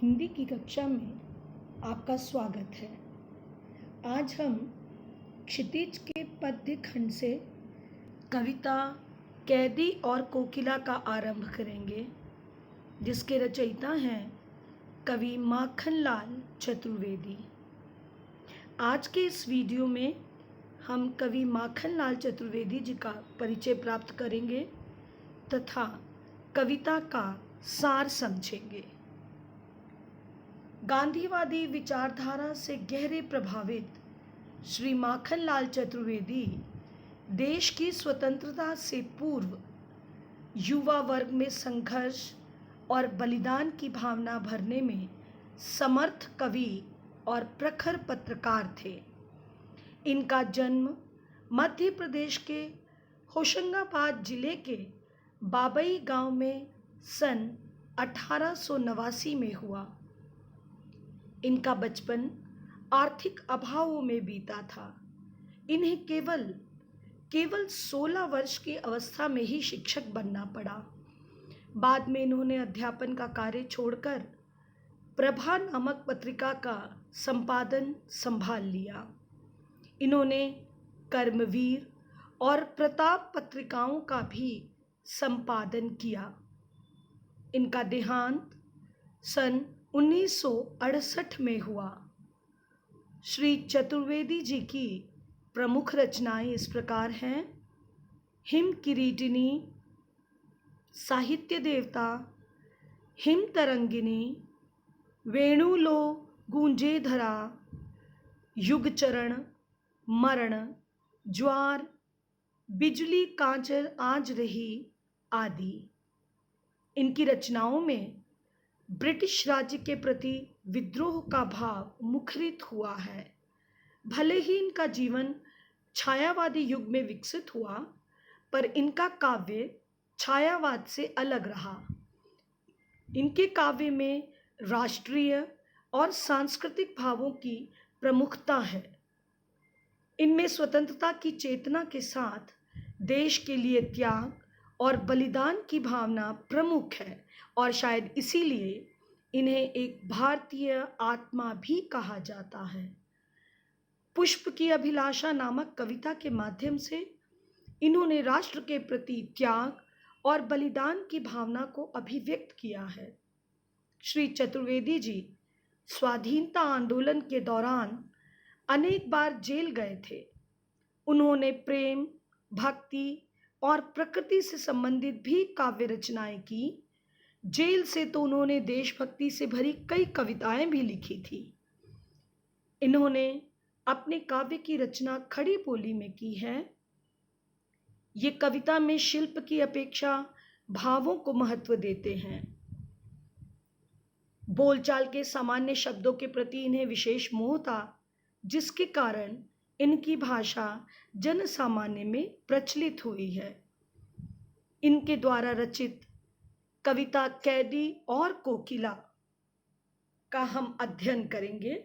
हिंदी की कक्षा में आपका स्वागत है। आज हम क्षितिज के पद्य खंड से कविता कैदी और कोकिला का आरंभ करेंगे, जिसके रचयिता हैं कवि माखनलाल चतुर्वेदी। आज के इस वीडियो में हम कवि माखनलाल चतुर्वेदी जी का परिचय प्राप्त करेंगे तथा कविता का सार समझेंगे। गांधीवादी विचारधारा से गहरे प्रभावित श्री माखनलाल चतुर्वेदी देश की स्वतंत्रता से पूर्व युवा वर्ग में संघर्ष और बलिदान की भावना भरने में समर्थ कवि और प्रखर पत्रकार थे। इनका जन्म मध्य प्रदेश के होशंगाबाद जिले के बाबई गांव में सन 1889 में हुआ। इनका बचपन आर्थिक अभावों में बीता था। इन्हें केवल 16 वर्ष की अवस्था में ही शिक्षक बनना पड़ा। बाद में इन्होंने अध्यापन का कार्य छोड़कर प्रभा नामक पत्रिका का संपादन संभाल लिया। इन्होंने कर्मवीर और प्रताप पत्रिकाओं का भी संपादन किया। इनका देहांत सन 1968 में हुआ। श्री चतुर्वेदी जी की प्रमुख रचनाएं इस प्रकार हैं: हिम किरीटिनी, साहित्य देवता, हिम तरंगिनी, वेणुलो गूंजे धरा, युगचरण, मरण, ज्वार, बिजली कांचर आज रही आदि। इनकी रचनाओं में ब्रिटिश राज्य के प्रति विद्रोह का भाव मुखरित हुआ है। भले ही इनका जीवन छायावादी युग में विकसित हुआ, पर इनका काव्य छायावाद से अलग रहा। इनके काव्य में राष्ट्रीय और सांस्कृतिक भावों की प्रमुखता है। इनमें स्वतंत्रता की चेतना के साथ देश के लिए त्याग और बलिदान की भावना प्रमुख है और शायद इसीलिए इन्हें एक भारतीय आत्मा भी कहा जाता है। पुष्प की अभिलाषा नामक कविता के माध्यम से इन्होंने राष्ट्र के प्रति त्याग और बलिदान की भावना को अभिव्यक्त किया है। श्री चतुर्वेदी जी स्वाधीनता आंदोलन के दौरान अनेक बार जेल गए थे। उन्होंने प्रेम, भक्ति और प्रकृति से संबंधित भी काव्य रचनाएं की। जेल से तो उन्होंने देशभक्ति से भरी कई कविताएं भी लिखी थी। इन्होंने अपने काव्य की रचना खड़ी बोली में की है। ये कविता में शिल्प की अपेक्षा भावों को महत्व देते हैं। बोलचाल के सामान्य शब्दों के प्रति इन्हें विशेष मोह था, जिसके कारण इनकी भाषा जन सामान्य में प्रचलित हुई है। इनके द्वारा रचित कविता कैदी और कोकिला का हम अध्ययन करेंगे।